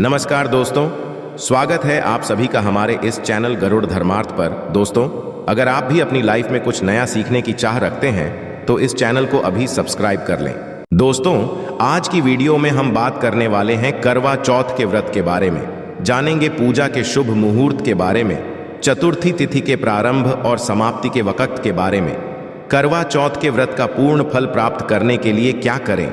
नमस्कार दोस्तों, स्वागत है आप सभी का हमारे इस चैनल गरुड़ धर्मार्थ पर। दोस्तों, अगर आप भी अपनी लाइफ में कुछ नया सीखने की चाह रखते हैं तो इस चैनल को अभी सब्सक्राइब कर लें। दोस्तों, आज की वीडियो में हम बात करने वाले हैं करवा चौथ के व्रत के बारे में। जानेंगे पूजा के शुभ मुहूर्त के बारे में, चतुर्थी तिथि के प्रारंभ और समाप्ति के वक्त के बारे में, करवा चौथ के व्रत का पूर्ण फल प्राप्त करने के लिए क्या करें।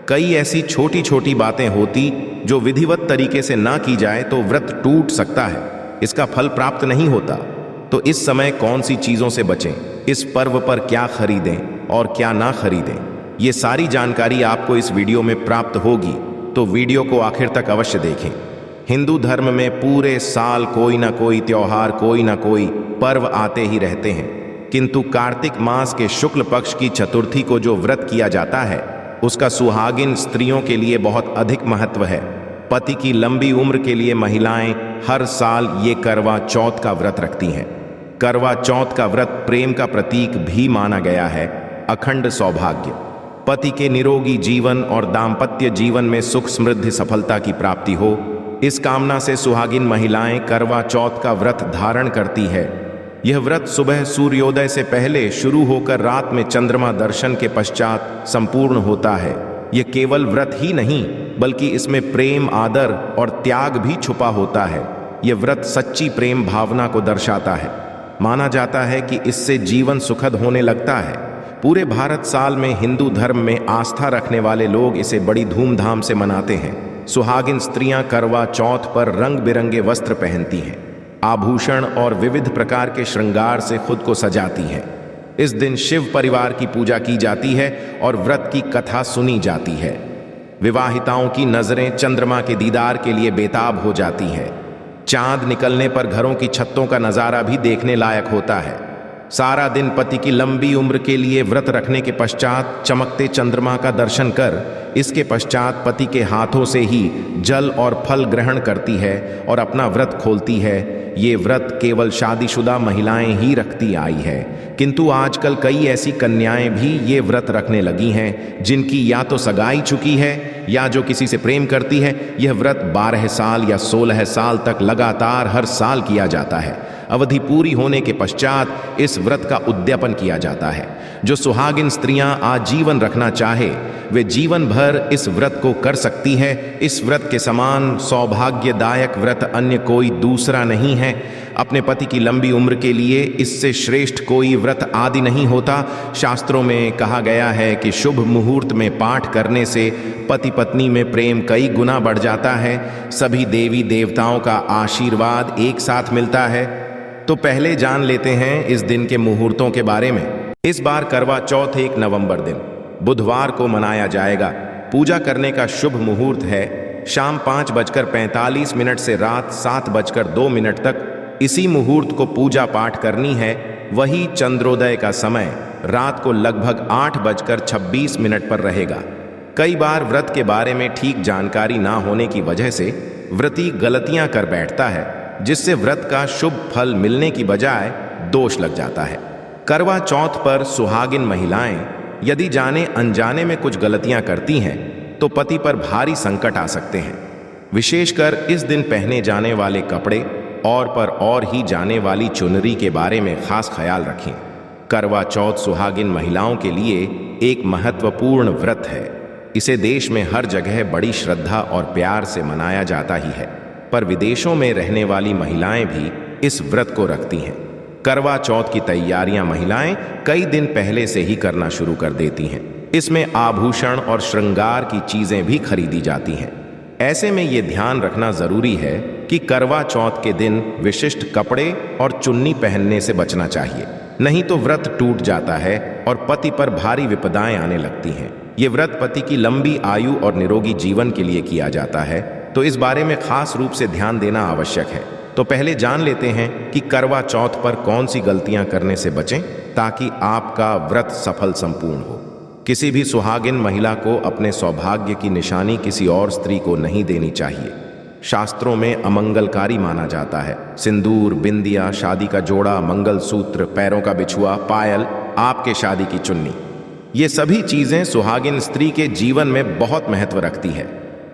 कई ऐसी छोटी छोटी बातें होती जो विधिवत तरीके से ना की जाए तो व्रत टूट सकता है, इसका फल प्राप्त नहीं होता। तो इस समय कौन सी चीजों से बचें, इस पर्व पर क्या खरीदें और क्या ना खरीदें, ये सारी जानकारी आपको इस वीडियो में प्राप्त होगी, तो वीडियो को आखिर तक अवश्य देखें। हिंदू धर्म में पूरे साल कोई ना कोई त्योहार, कोई ना कोई पर्व आते ही रहते हैं, किंतु कार्तिक मास के शुक्ल पक्ष की चतुर्थी को जो व्रत किया जाता है उसका सुहागिन स्त्रियों के लिए बहुत अधिक महत्व है। पति की लंबी उम्र के लिए महिलाएं हर साल ये करवा चौथ का व्रत रखती हैं। करवा चौथ का व्रत प्रेम का प्रतीक भी माना गया है। अखंड सौभाग्य, पति के निरोगी जीवन और दाम्पत्य जीवन में सुख समृद्धि सफलता की प्राप्ति हो, इस कामना से सुहागिन महिलाएं करवा चौथ का व्रत धारण करती है। यह व्रत सुबह सूर्योदय से पहले शुरू होकर रात में चंद्रमा दर्शन के पश्चात संपूर्ण होता है। यह केवल व्रत ही नहीं बल्कि इसमें प्रेम, आदर और त्याग भी छुपा होता है। यह व्रत सच्ची प्रेम भावना को दर्शाता है। माना जाता है कि इससे जीवन सुखद होने लगता है। पूरे भारत साल में हिंदू धर्म में आस्था रखने वाले लोग इसे बड़ी धूमधाम से मनाते हैं। सुहागिन स्त्रियां करवा चौथ पर रंग बिरंगे वस्त्र पहनती हैं, आभूषण और विविध प्रकार के श्रृंगार से खुद को सजाती हैं। इस दिन शिव परिवार की पूजा की जाती है और व्रत की कथा सुनी जाती है। विवाहिताओं की नजरें चंद्रमा के दीदार के लिए बेताब हो जाती हैं। चांद निकलने पर घरों की छतों का नजारा भी देखने लायक होता है। सारा दिन पति की लंबी उम्र के लिए व्रत रखने के पश्चात चमकते चंद्रमा का दर्शन कर इसके पश्चात पति के हाथों से ही जल और फल ग्रहण करती है और अपना व्रत खोलती है। ये व्रत केवल शादीशुदा महिलाएं ही रखती आई है, किंतु आजकल कई ऐसी कन्याएं भी ये व्रत रखने लगी हैं जिनकी या तो सगाई चुकी है या जो किसी से प्रेम करती है। यह व्रत 12 साल या 16 साल तक लगातार हर साल किया जाता है। अवधि पूरी होने के पश्चात इस व्रत का उद्यापन किया जाता है। जो सुहागिन स्त्रियां आजीवन रखना चाहे वे जीवन भर इस व्रत को कर सकती है। इस व्रत के समान सौभाग्यदायक व्रत अन्य कोई दूसरा नहीं है। अपने पति की लंबी उम्र के लिए इससे श्रेष्ठ कोई व्रत आदि नहीं होता। शास्त्रों में कहा गया है कि शुभ मुहूर्त में पाठ करने से पति पत्नी में प्रेम कई गुना बढ़ जाता है। सभी देवी देवताओं का आशीर्वाद एक साथ मिलता है। तो पहले जान लेते हैं इस दिन के मुहूर्तों के बारे में। इस बार करवा चौथ 1 नवंबर दिन बुधवार को मनाया जाएगा। पूजा करने का शुभ मुहूर्त है शाम 5:45 से रात 7:02 तक। इसी मुहूर्त को पूजा पाठ करनी है। वही चंद्रोदय का समय रात को लगभग 8:26 पर रहेगा। कई बार व्रत के बारे में ठीक जानकारी ना होने की वजह से व्रती गलतियां कर बैठता है, जिससे व्रत का शुभ फल मिलने की बजाय दोष लग जाता है। करवा चौथ पर सुहागिन महिलाएं यदि जाने अनजाने में कुछ गलतियां करती हैं तो पति पर भारी संकट आ सकते हैं। विशेषकर इस दिन पहने जाने वाले कपड़े और ही जाने वाली चुनरी के बारे में खास ख्याल रखें। करवा चौथ सुहागिन महिलाओं के लिए एक महत्वपूर्ण व्रत है। इसे देश में हर जगह बड़ी श्रद्धा और प्यार से मनाया जाता ही है, पर विदेशों में रहने वाली महिलाएं भी इस व्रत को रखती हैं। करवा चौथ की तैयारियां महिलाएं कई दिन पहले से ही करना शुरू कर देती हैं। इसमें आभूषण और श्रृंगार की चीजें भी खरीदी जाती हैं। ऐसे में ये ध्यान रखना जरूरी है कि करवा चौथ के दिन विशिष्ट कपड़े और चुन्नी पहनने से बचना चाहिए, नहीं तो व्रत टूट जाता है और पति पर भारी विपदाएं आने लगती हैं। ये व्रत पति की लंबी आयु और निरोगी जीवन के लिए किया जाता है, तो इस बारे में खास रूप से ध्यान देना आवश्यक है। तो पहले जान लेते हैं कि करवा चौथ पर कौन सी गलतियां करने से बचें ताकि आपका व्रत सफल संपूर्ण हो। किसी भी सुहागिन महिला को अपने सौभाग्य की निशानी किसी और स्त्री को नहीं देनी चाहिए। शास्त्रों में अमंगलकारी माना जाता है। सिंदूर, बिंदिया, शादी का जोड़ा, मंगलसूत्र, पैरों का बिछुआ, पायल, आपके शादी की चुन्नी, ये सभी चीजें सुहागिन स्त्री के जीवन में बहुत महत्व रखती है।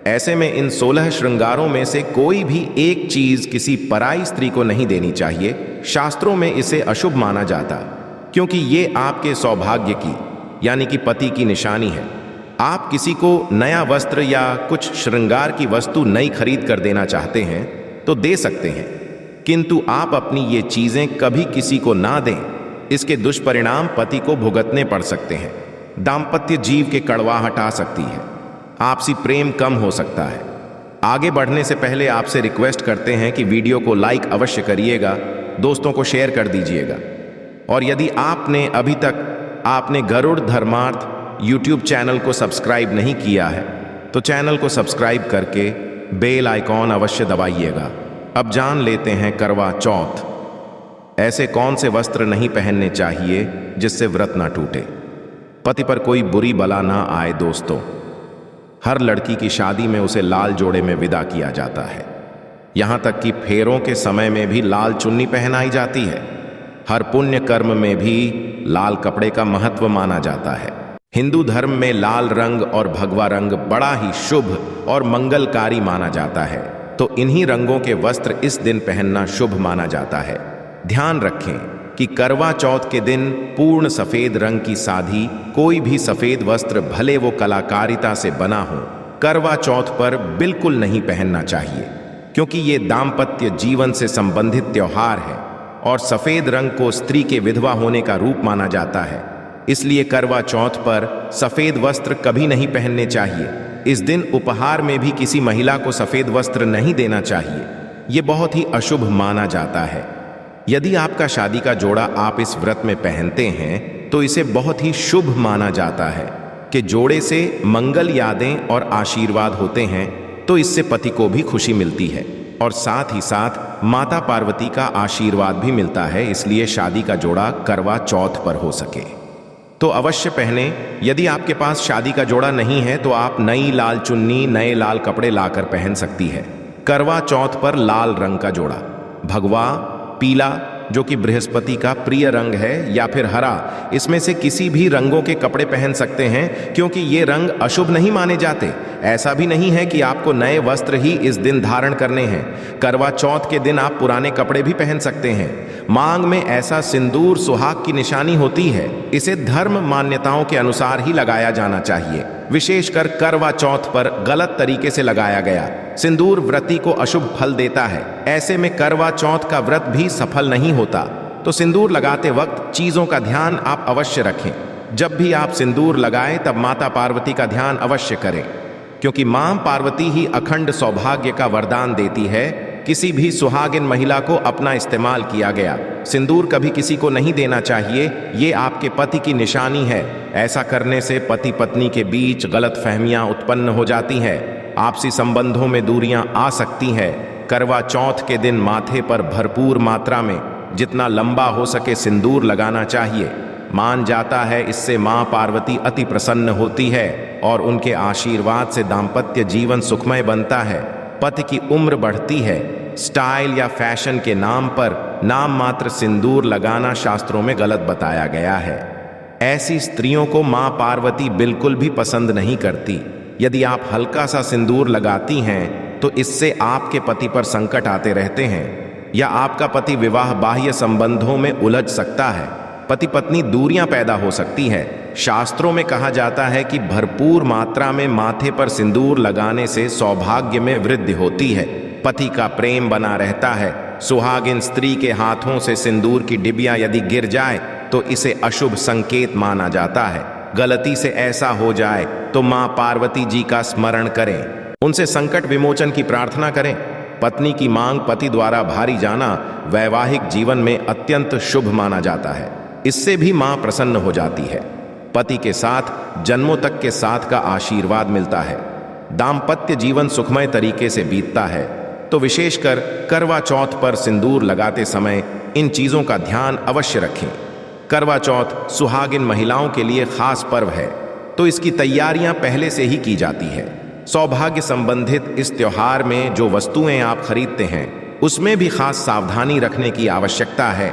ऐसे में इन 16 श्रृंगारों में से कोई भी एक चीज किसी पराई स्त्री को नहीं देनी चाहिए। शास्त्रों में इसे अशुभ माना जाता, क्योंकि ये आपके सौभाग्य की यानी कि पति की निशानी है। आप किसी को नया वस्त्र या कुछ श्रृंगार की वस्तु नई खरीद कर देना चाहते हैं तो दे सकते हैं, किंतु आप अपनी ये चीजें कभी किसी को ना दें। इसके दुष्परिणाम पति को भुगतने पड़ सकते हैं। दाम्पत्य जीव के कड़वाहट आ सकती है, आपसी प्रेम कम हो सकता है। आगे बढ़ने से पहले आपसे रिक्वेस्ट करते हैं कि वीडियो को लाइक अवश्य करिएगा, दोस्तों को शेयर कर दीजिएगा। और यदि आपने अभी तक आपने गरुड़ धर्मार्थ यूट्यूब चैनल को सब्सक्राइब नहीं किया है तो चैनल को सब्सक्राइब करके बेल आइकॉन अवश्य दबाइएगा। अब जान लेते हैं करवा चौथ। ऐसे कौन से वस्त्र नहीं पहनने चाहिए जिससे व्रत ना टूटे, पति पर कोई बुरी बला ना आए। दोस्तों, हर लड़की की शादी में उसे लाल जोड़े में विदा किया जाता है। यहां तक कि फेरों के समय में भी लाल चुन्नी पहनाई जाती है। हर पुण्य कर्म में भी लाल कपड़े का महत्व माना जाता है। हिंदू धर्म में लाल रंग और भगवा रंग बड़ा ही शुभ और मंगलकारी माना जाता है, तो इन्हीं रंगों के वस्त्र इस दिन पहनना शुभ माना जाता है। ध्यान रखें कि करवा चौथ के दिन पूर्ण सफेद रंग की साधी कोई भी सफेद वस्त्र, भले वो कलाकारिता से बना हो, करवा चौथ पर बिल्कुल नहीं पहनना चाहिए, क्योंकि ये दाम्पत्य जीवन से संबंधित त्योहार है और सफेद रंग को स्त्री के विधवा होने का रूप माना जाता है। इसलिए करवा चौथ पर सफेद वस्त्र कभी नहीं पहनने चाहिए। इस दिन उपहार में भी किसी महिला को सफेद वस्त्र नहीं देना चाहिए, ये बहुत ही अशुभ माना जाता है। यदि आपका शादी का जोड़ा आप इस व्रत में पहनते हैं तो इसे बहुत ही शुभ माना जाता है कि जोड़े से मंगल यादें और आशीर्वाद होते हैं, तो इससे पति को भी खुशी मिलती है और साथ ही साथ माता पार्वती का आशीर्वाद भी मिलता है। इसलिए शादी का जोड़ा करवा चौथ पर हो सके तो अवश्य पहने। यदि आपके पास शादी का जोड़ा नहीं है तो आप नई लाल चुन्नी, नए लाल कपड़े लाकर पहन सकती है। करवा चौथ पर लाल रंग का जोड़ा, भगवा, पीला जो कि बृहस्पति का प्रिय रंग है, या फिर हरा, इसमें से किसी भी रंगों के कपड़े पहन सकते हैं, क्योंकि ये रंग अशुभ नहीं माने जाते। ऐसा भी नहीं है कि आपको नए वस्त्र ही इस दिन धारण करने हैं। करवा चौथ के दिन आप पुराने कपड़े भी पहन सकते हैं। मांग में ऐसा सिंदूर सुहाग की निशानी होती है, इसे धर्म मान्यताओं के अनुसार ही लगाया जाना चाहिए। विशेषकर करवा चौथ पर गलत तरीके से लगाया गया सिंदूर व्रती को अशुभ फल देता है। ऐसे में करवा चौथ का व्रत भी सफल नहीं होता। तो सिंदूर लगाते वक्त चीजों का ध्यान आप अवश्य रखें। जब भी आप सिंदूर लगाएं तब माता पार्वती का ध्यान अवश्य करें, क्योंकि मां पार्वती ही अखंड सौभाग्य का वरदान देती है। किसी भी सुहागिन महिला को अपना इस्तेमाल किया गया सिंदूर कभी किसी को नहीं देना चाहिए, ये आपके पति की निशानी है। ऐसा करने से पति पत्नी के बीच गलतफहमियां उत्पन्न हो जाती हैं, आपसी संबंधों में दूरियां आ सकती हैं। करवा चौथ के दिन माथे पर भरपूर मात्रा में जितना लंबा हो सके सिंदूर लगाना चाहिए। मान जाता है इससे मां पार्वती अति प्रसन्न होती है और उनके आशीर्वाद से दाम्पत्य जीवन सुखमय बनता है। पति की उम्र बढ़ती है। स्टाइल या फैशन के नाम पर नाम मात्र सिंदूर लगाना शास्त्रों में गलत बताया गया है। ऐसी स्त्रियों को मां पार्वती बिल्कुल भी पसंद नहीं करती। यदि आप हल्का सा सिंदूर लगाती हैं तो इससे आपके पति पर संकट आते रहते हैं, या आपका पति विवाह बाह्य संबंधों में उलझ सकता है। पति पत्नी दूरियां पैदा हो सकती है। शास्त्रों में कहा जाता है कि भरपूर मात्रा में माथे पर सिंदूर लगाने से सौभाग्य में वृद्धि होती है, पति का प्रेम बना रहता है। सुहागिन स्त्री के हाथों से सिंदूर की डिबिया यदि गिर जाए तो इसे अशुभ संकेत माना जाता है। गलती से ऐसा हो जाए तो मां पार्वती जी का स्मरण करें, उनसे संकट विमोचन की प्रार्थना करें। पत्नी की मांग पति द्वारा भारी जाना वैवाहिक जीवन में अत्यंत शुभ माना जाता है। इससे भी मां प्रसन्न हो जाती है। पति के साथ जन्मों तक के साथ का आशीर्वाद मिलता है। दाम्पत्य जीवन सुखमय तरीके से बीतता है। तो विशेषकर करवा चौथ पर सिंदूर लगाते समय इन चीजों का ध्यान अवश्य रखें। करवा चौथ सुहागिन महिलाओं के लिए खास पर्व है, तो इसकी तैयारियां पहले से ही की जाती है। सौभाग्य संबंधित इस त्योहार में जो वस्तुएं आप खरीदते हैं उसमें भी खास सावधानी रखने की आवश्यकता है।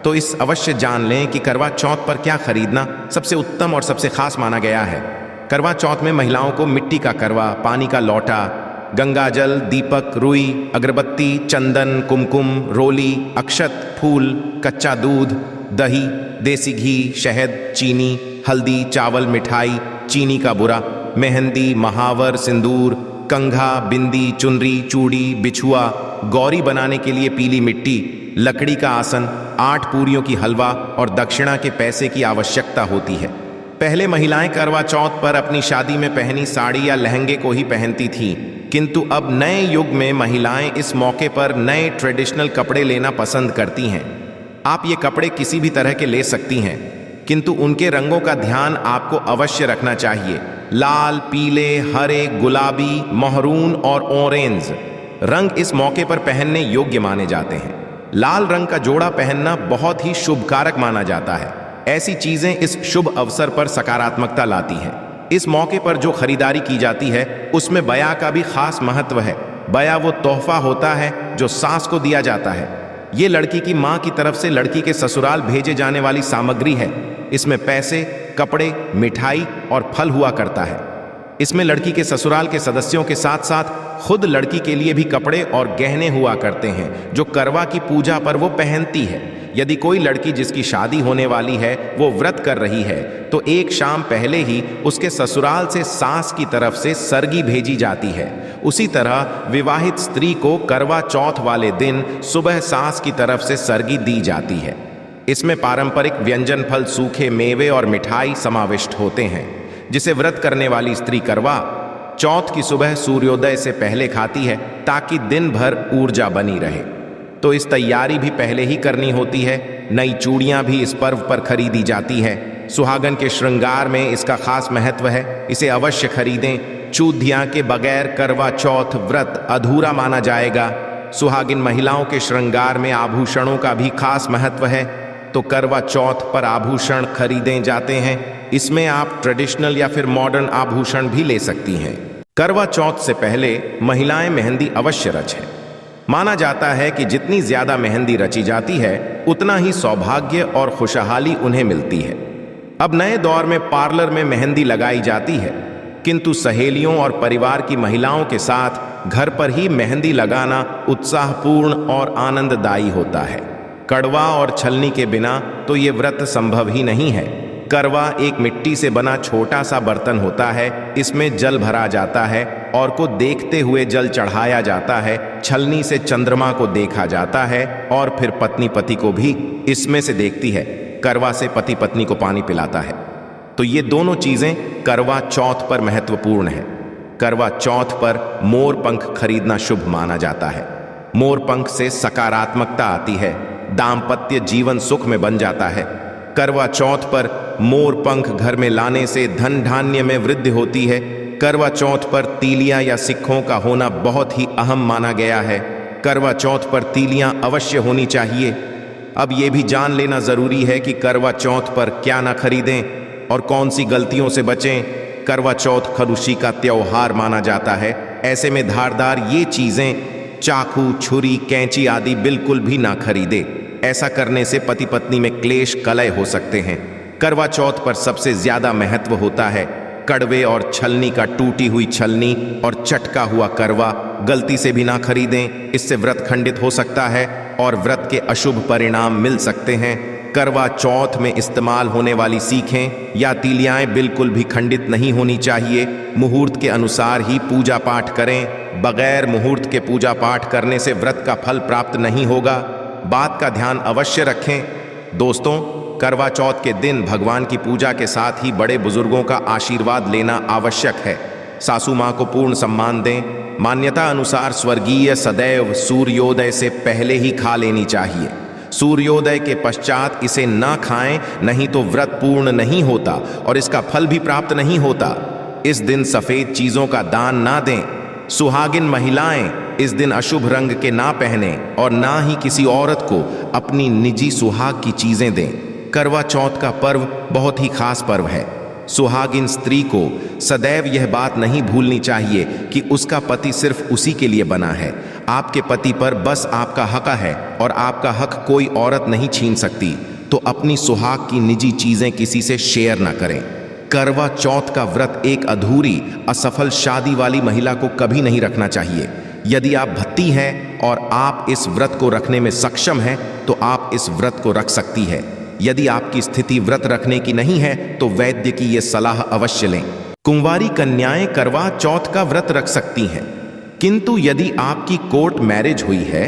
तो इस अवश्य जान लें कि करवा चौथ पर क्या खरीदना सबसे उत्तम और सबसे खास माना गया है। करवा चौथ में महिलाओं को मिट्टी का करवा, पानी का लौटा, गंगाजल, दीपक, रुई, अगरबत्ती, चंदन, कुमकुम, रोली, अक्षत, फूल, कच्चा दूध, दही, देसी घी, शहद, चीनी, हल्दी, चावल, मिठाई, चीनी का बुरा, मेहंदी, महावर, सिंदूर, कंघा, बिंदी, चुनरी, चूड़ी, बिछुआ, गौरी बनाने के लिए पीली मिट्टी, लकड़ी का आसन, 8 पूरियों की हलवा और दक्षिणा के पैसे की आवश्यकता होती है। पहले महिलाएं करवा चौथ पर अपनी शादी में पहनी साड़ी या लहंगे को ही पहनती थीं, किंतु अब नए युग में महिलाएं इस मौके पर नए ट्रेडिशनल कपड़े लेना पसंद करती हैं। आप ये कपड़े किसी भी तरह के ले सकती हैं, किंतु उनके रंगों का ध्यान आपको अवश्य रखना चाहिए। लाल, पीले, हरे, गुलाबी, महरून और ऑरेंज रंग इस मौके पर पहनने योग्य माने जाते हैं। लाल रंग का जोड़ा पहनना बहुत ही शुभकारक माना जाता है। ऐसी चीजें इस शुभ अवसर पर सकारात्मकता लाती हैं। इस मौके पर जो खरीदारी की जाती है उसमें बया का भी खास महत्व है। बया वो तोहफा होता है जो सास को दिया जाता है। ये लड़की की माँ की तरफ से लड़की के ससुराल भेजे जाने वाली सामग्री है। इसमें पैसे, कपड़े, मिठाई और फल हुआ करता है। इसमें लड़की के ससुराल के सदस्यों के साथ साथ खुद लड़की के लिए भी कपड़े और गहने हुआ करते हैं जो करवा की पूजा पर वो पहनती है। यदि कोई लड़की जिसकी शादी होने वाली है वो व्रत कर रही है तो एक शाम पहले ही उसके ससुराल से सास की तरफ से सरगी भेजी जाती है। उसी तरह विवाहित स्त्री को करवा चौथ वाले दिन सुबह सास की तरफ से सरगी दी जाती है। इसमें पारंपरिक व्यंजन, फल, सूखे मेवे और मिठाई समाविष्ट होते हैं, जिसे व्रत करने वाली स्त्री करवा चौथ की सुबह सूर्योदय से पहले खाती है ताकि दिन भर ऊर्जा बनी रहे। तो इस तैयारी भी पहले ही करनी होती है। नई चूड़ियां भी इस पर्व पर खरीदी जाती है। सुहागन के श्रृंगार में इसका खास महत्व है, इसे अवश्य खरीदें। चूधियां के बगैर करवा चौथ व्रत अधूरा माना जाएगा। सुहागिन महिलाओं के श्रृंगार में आभूषणों का भी खास महत्व है, तो करवा चौथ पर आभूषण खरीदे जाते हैं। इसमें आप ट्रेडिशनल या फिर मॉडर्न आभूषण भी ले सकती हैं। करवा चौथ से पहले महिलाएं मेहंदी अवश्य रचें। माना जाता है कि जितनी ज्यादा मेहंदी रची जाती है उतना ही सौभाग्य और खुशहाली उन्हें मिलती है। अब नए दौर में पार्लर में मेहंदी लगाई जाती है, किंतु सहेलियों और परिवार की महिलाओं के साथ घर पर ही मेहंदी लगाना उत्साहपूर्ण और आनंददायी होता है। कड़वा और छलनी के बिना तो ये व्रत संभव ही नहीं है। करवा एक मिट्टी से बना छोटा सा बर्तन होता है। इसमें जल भरा जाता है और को देखते हुए जल चढ़ाया जाता है। छलनी से चंद्रमा को देखा जाता है और फिर पत्नी पति को भी इसमें से देखती है। करवा से पति पत्नी को पानी पिलाता है। तो ये दोनों चीजें करवा चौथ पर महत्वपूर्ण है। करवा चौथ पर मोर पंख खरीदना शुभ माना जाता है। मोर पंख से सकारात्मकता आती है, दाम्पत्य जीवन सुख में बन जाता है। करवा चौथ पर मोर पंख घर में लाने से धन धान्य में वृद्धि होती है। करवा चौथ पर तीलियां या सिक्कों का होना बहुत ही अहम माना गया है। करवा चौथ पर तीलियां अवश्य होनी चाहिए। अब ये भी जान लेना जरूरी है कि करवा चौथ पर क्या ना खरीदें और कौन सी गलतियों से बचें। करवा चौथ खरुशी का त्योहार माना जाता है। ऐसे में धारदार ये चीजें, चाकू, छुरी, कैंची आदि बिल्कुल भी ना खरीदे। ऐसा करने से पति पत्नी में क्लेश, कलह हो सकते हैं। करवा चौथ पर सबसे ज्यादा महत्व होता है कड़वे और छलनी का। टूटी हुई छलनी और चटका हुआ करवा गलती से भी ना खरीदें, इससे व्रत खंडित हो सकता है और व्रत के अशुभ परिणाम मिल सकते हैं। करवा चौथ में इस्तेमाल होने वाली सीखें या तीलियाएं बिल्कुल भी खंडित नहीं होनी चाहिए। मुहूर्त के अनुसार ही पूजा पाठ करें। बगैर मुहूर्त के पूजा पाठ करने से व्रत का फल प्राप्त नहीं होगा। बात का ध्यान अवश्य रखें। दोस्तों, करवा चौथ के दिन भगवान की पूजा के साथ ही बड़े बुजुर्गों का आशीर्वाद लेना आवश्यक है। सासू माँ को पूर्ण सम्मान दें। मान्यता अनुसार स्वर्गीय सदैव सूर्योदय से पहले ही खा लेनी चाहिए। सूर्योदय के पश्चात इसे ना खाएं, नहीं तो व्रत पूर्ण नहीं होता और इसका फल भी प्राप्त नहीं होता। इस दिन सफेद चीजों का दान ना दें। सुहागिन महिलाएं इस दिन अशुभ रंग के ना पहने और ना ही किसी औरत को अपनी निजी सुहाग की चीजें दें। करवा चौथ का पर्व बहुत ही खास पर्व है। सुहागिन स्त्री को सदैव यह बात नहीं भूलनी चाहिए कि उसका पति सिर्फ उसी के लिए बना है। आपके पति पर बस आपका हक है और आपका हक कोई औरत नहीं छीन सकती। तो अपनी सुहाग की निजी चीजें किसी से शेयर ना करें। करवा चौथ का व्रत एक अधूरी असफल शादी वाली महिला को कभी नहीं रखना चाहिए। यदि आप भत्ती हैं और आप इस व्रत को रखने में सक्षम हैं तो आप इस व्रत को रख सकती है। यदि आपकी स्थिति व्रत रखने की नहीं है तो वैद्य की यह सलाह अवश्य लें। कुंवारी कन्याएं करवा चौथ का व्रत रख सकती हैं, किंतु यदि आपकी कोर्ट मैरिज हुई है,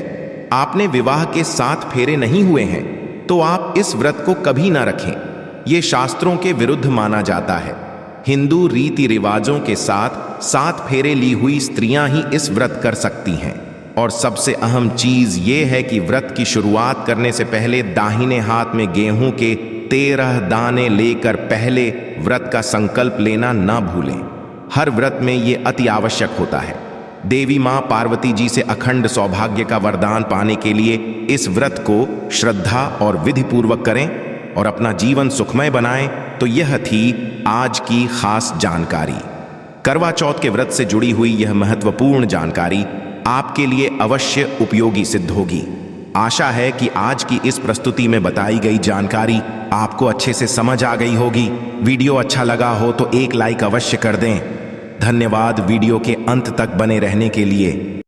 आपने विवाह के 7 फेरे नहीं हुए हैं, तो आप इस व्रत को कभी ना रखें। ये शास्त्रों के विरुद्ध माना जाता है। हिंदू रीति रिवाजों के साथ 7 फेरे ली हुई स्त्रियां ही इस व्रत कर सकती हैं। और सबसे अहम चीज ये है कि व्रत की शुरुआत करने से पहले दाहिने हाथ में गेहूं के 13 दाने लेकर पहले व्रत का संकल्प लेना ना भूलें। हर व्रत में ये अति आवश्यक होता है। देवी मां पार्वती जी से अखंड सौभाग्य का वरदान पाने के लिए इस व्रत को श्रद्धा और विधि पूर्वक करें और अपना जीवन सुखमय बनाएं। तो यह थी आज की खास जानकारी। करवा चौथ के व्रत से जुड़ी हुई यह महत्वपूर्ण जानकारी आपके लिए अवश्य उपयोगी सिद्ध होगी। आशा है कि आज की इस प्रस्तुति में बताई गई जानकारी आपको अच्छे से समझ आ गई होगी। वीडियो अच्छा लगा हो तो एक लाइक अवश्य कर दें। धन्यवाद वीडियो के अंत तक बने रहने के लिए।